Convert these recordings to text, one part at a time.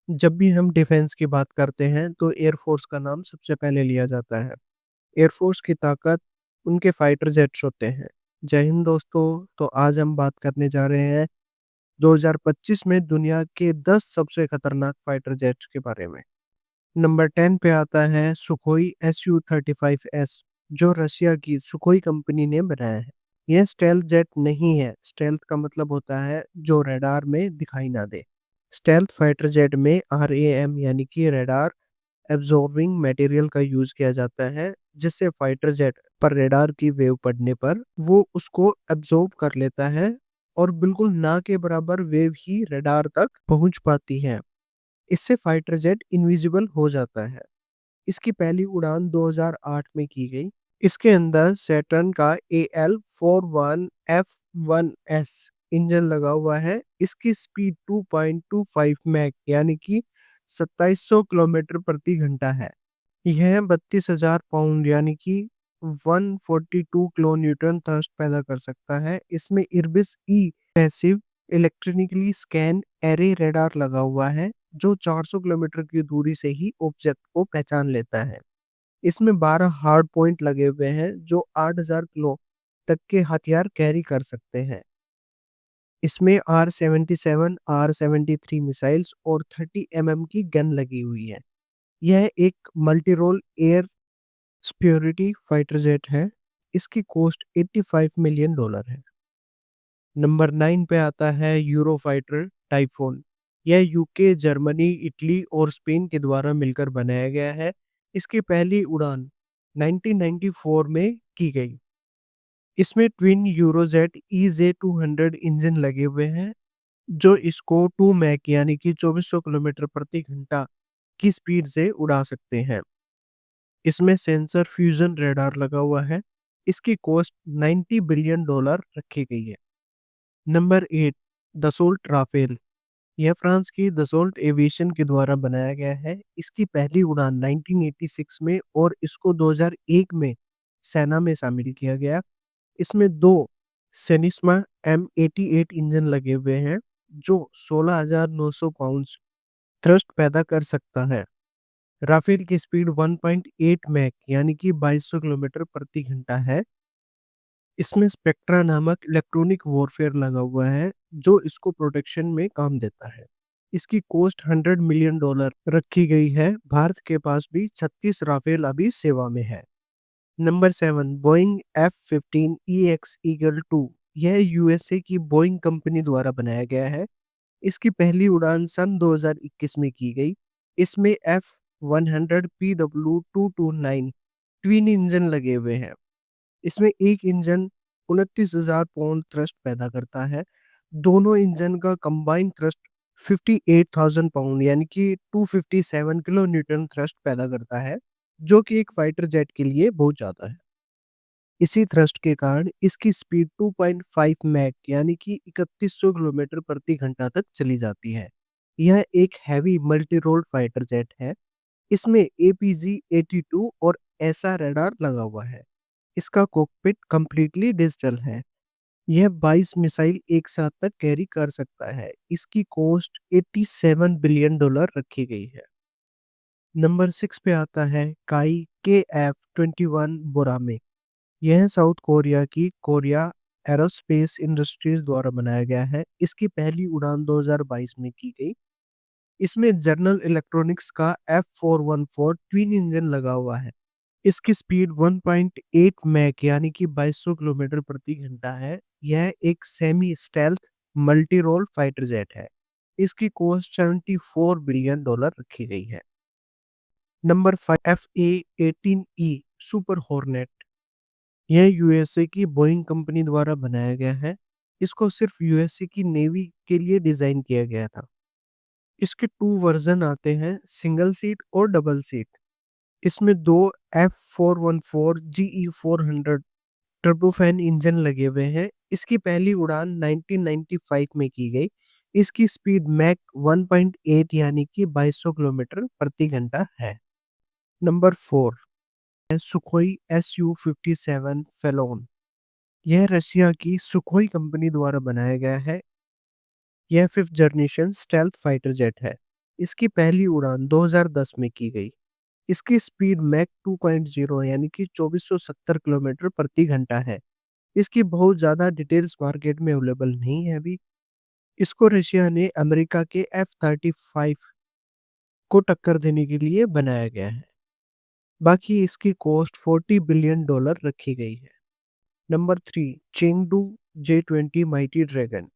जब भी हम डिफेंस की बात करते हैं तो एयरफोर्स का नाम सबसे पहले लिया जाता है। एयरफोर्स की ताकत उनके फाइटर जेट्स होते हैं। जय हिंद दोस्तों। तो आज हम बात करने जा रहे हैं 2025 में दुनिया के 10 सबसे खतरनाक फाइटर जेट्स के बारे में। नंबर 10 पे आता है सुखोई Su-35S, जो रशिया की सुखोई कंपनी ने बनाया है। यह स्टेल्थ जेट नहीं है। स्टेल्थ का मतलब होता है जो रडार में दिखाई ना दे। स्टेल्थ फाइटर जेट में RAM यानी कि रडार एब्जॉर्बिंग मटेरियल का यूज किया जाता है, जिससे फाइटर जेट पर रडार की वेव पड़ने पर वो उसको एब्जॉर्ब कर लेता है और बिल्कुल ना के बराबर वेव ही रडार तक पहुंच पाती है। इससे फाइटर जेट इनविजिबल हो जाता है। इसकी पहली उड़ान 2008 में की गई। इसके अंदर सैटर्न का AL41F1S इंजन लगा हुआ है। इसकी स्पीड 2.25 मैक यानी कि 2700 किलोमीटर प्रति घंटा है। यह 32,000 पाउंड यानी कि 142 किलो न्यूटन थ्रस्ट पैदा कर सकता है। इसमें Irbis E passive electronically scanned array radar लगा हुआ है, जो 400 किलोमीटर की दूरी से ही ऑब्जेक्ट को पहचान लेता है। इसमें 12 हार्ड पॉइंट लगे हुए हैं जो 8,000 किलो तक के हथियार कैरी कर सकते हैं। इसमें R-77, R-73 मिसाइल्स और 30 की गन लगी हुई है। यह एक multi role air superiority fighter jet है। इसकी कॉस्ट $85 मिलियन है। नंबर 9 पे आता है यूरोफाइटर टाइफून। यह यूके, जर्मनी, इटली और स्पेन के द्वारा मिलकर बनाया गया है। इसकी पहली उड़ान 1994 में की गई। इसमें ट्विन यूरोजेट EJ200 इंजन लगे हुए हैं, जो इसको 2 मैक यानी कि 2400 किलोमीटर प्रति घंटा की स्पीड से उड़ा सकते हैं। इसमें सेंसर फ्यूजन रडार लगा हुआ है। इसकी कॉस्ट $90 बिलियन रखी गई है। Number 8, Dassault Rafale. यह फ्रांस की दसोल्ट एविएशन के द्वारा बनाया गया है। इसकी पहली उड़ान 1986 में और इसको 2001 में सेना में शामिल किया गया। इसमें दो सेनिस्मा M88 इंजन लगे हुए हैं, जो 16,900 पाउंड थ्रस्ट पैदा कर सकता है। राफेल की स्पीड 1.8 मैक यानी कि 2200 किलोमीटर प्रति घंटा है। इसमें स्पेक्ट्रा नामक इलेक्ट्रॉनिक वॉरफेयर लगा हुआ है, जो इसको प्रोटेक्शन में काम देता है। इसकी कॉस्ट $100 मिलियन रखी गई है। भारत के पास भी 36 राफेल अभी सेवा में है। Number 7, Boeing F-15EX eagle 2। यह यूएसए की बोइंग कंपनी द्वारा बनाया गया है। इसकी पहली उड़ान सन 2021 में की गई। इसमें F-100 PW229 ट्विन इंजन लगे हुए हैं। इसमें एक इंजन 29,000 पाउंड थ्रस्ट पैदा करता है। दोनों इंजन का कंबाइंड थ्रस्ट 58,000 पाउंड यानी कि 257 किलो न्यूटन थ्रस्ट पैदा करता है, जो कि एक फाइटर जेट के लिए बहुत ज़्यादा है। इसी थ्रस्ट के कारण इसकी स्पीड 2.5 मैक यानी कि 3100 किलोमीटर प्रति घंटा तक चली जाती है। यह एक heavy multi role fighter jet है। इसमें APG-82 और ऐसा रडार लगा हुआ है। इसका कॉकपिट कंप्लीटली डिजिटल है। यह 22 मिसाइल एक साथ तक कैरी कर सकता है। इसकी कॉस्ट $87 बिलियन रखी गई है। नंबर 6 पे आता है काई KF-21 बोरामे। यह साउथ कोरिया की कोरिया एरोस्पेस इंडस्ट्रीज द्वारा बनाया गया है। इसकी पहली उड़ान 2022 में की गई। इसमें जनरल इलेक्ट्रॉनिक्स का F414 ट्विन इंजन लगा हुआ है। इसकी स्पीड 1.8 मैक यानी कि 2200 किलोमीटर प्रति घंटा है। यह एक semi stealth multi role fighter jet है। इसकी कॉस्ट $74 बिलियन रखी गई है। Number 5, FA-18E super hornet. यह यूएसए की बोइंग कंपनी द्वारा बनाया गया है। इसको सिर्फ यूएसए की नेवी के लिए डिजाइन किया गया था। इसके 2 वर्जन आते हैं, सिंगल सीट और डबल सीट। इसमें दो F414 GE400 टर्बोफैन इंजन लगे हुए हैं। इसकी पहली उड़ान 1995 में की गई। इसकी स्पीड मैक 1.8 यानी कि 2200 किलोमीटर प्रति घंटा है। नंबर 4 है सुखोई Su-57 फेलोन। यह रशिया की सुखोई कंपनी द्वारा बनाया गया है। यह 5th generation stealth fighter jet है। इसकी पहली उड़ान 2010 में की गई। इसकी स्पीड मैक 2.0 यानी कि 2470 किलोमीटर प्रति घंटा है। इसकी बहुत ज़्यादा डिटेल्स मार्केट में अवेलेबल नहीं है अभी। इसको रशिया ने अमेरिका के F-35 को टक्कर देने के लिए बनाया गया है। बाकी इसकी कॉस्ट $40 बिलियन रखी गई है। Number 3, Chengdu J-20 mighty dragon.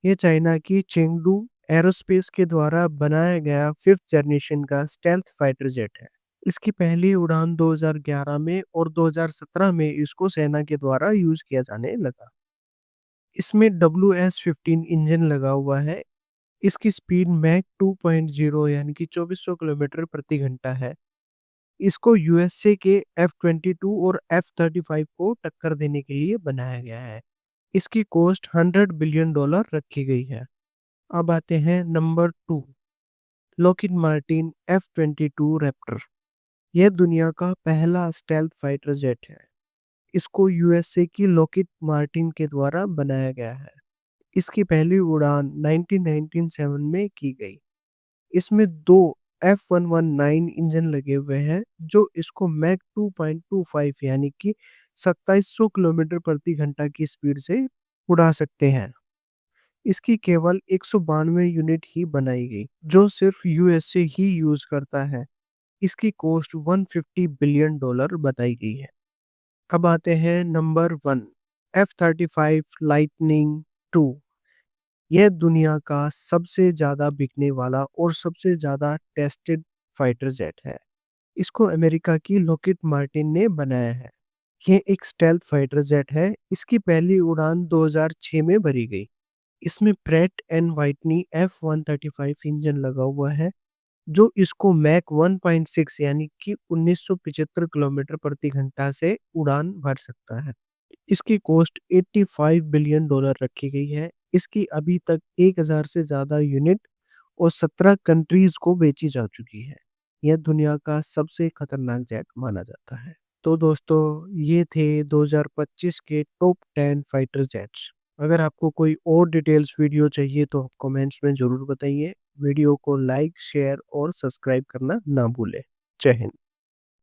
ये चाइना की चेंगडू एरोस्पेस के द्वारा बनाया गया 5th जनरेशन का स्टेल्थ फाइटर जेट है। इसकी पहली उड़ान 2011 में और 2017 में इसको सेना के द्वारा यूज किया जाने लगा। इसमें WS-15 इंजन लगा हुआ है। इसकी स्पीड मैक 2.0 यानी कि 2400 किलोमीटर प्रति घंटा है। इसको यूएसए के F-22 और F-35 को टक्कर देने के लिए बनाया गया है। इसकी कॉस्ट $100 बिलियन रखी गई है। अब आते हैं number 2, Lockheed Martin F-22 Raptor. यह दुनिया का पहला स्टेल्थ फाइटर जेट है। इसको यूएसए की लॉकहीड मार्टिन के द्वारा बनाया गया है। इसकी पहली उड़ान 1997 में की गई। इसमें दो F119 इंजन लगे हुए हैं जो इसको मैक 2.25 यानी कि 2700 किलोमीटर प्रति घंटा की स्पीड से उड़ा सकते हैं। इसकी केवल 192 यूनिट ही बनाई गई जो सिर्फ यूएसए ही यूज करता है। इसकी कॉस्ट $150 बिलियन बताई गई है। अब आते हैं नंबर 1, F-35 लाइटनिंग 2। यह दुनिया का सबसे ज़्यादा बिकने वाला और सबसे ज़्यादा टेस्टेड फाइटर जेट है। इसको अमेरिका की लॉकहीड मार्टिन ने बनाया है। यह एक स्टेल्थ फाइटर जेट है। इसकी पहली उड़ान 2006 में भरी गई। इसमें Pratt and Whitney F135 engine लगा हुआ है जो इसको मैक 1.6 यानी कि 1975 किलोमीटर प्रति घंटा से उड़ान भर सकता है। इसकी कॉस्ट $85 बिलियन रखी गई है। इसकी अभी तक 1000 से ज़्यादा यूनिट और 17 कंट्रीज को बेची जा चुकी है। यह दुनिया का सबसे खतरनाक जेट माना जाता है। तो दोस्तों, ये थे 2025 के टॉप 10 फाइटर जेट्स। अगर आपको कोई और डिटेल्स वीडियो चाहिए तो आप कमेंट्स में ज़रूर बताइए। वीडियो को लाइक, शेयर और सब्सक्राइब करना ना भूलें। जय हिंद।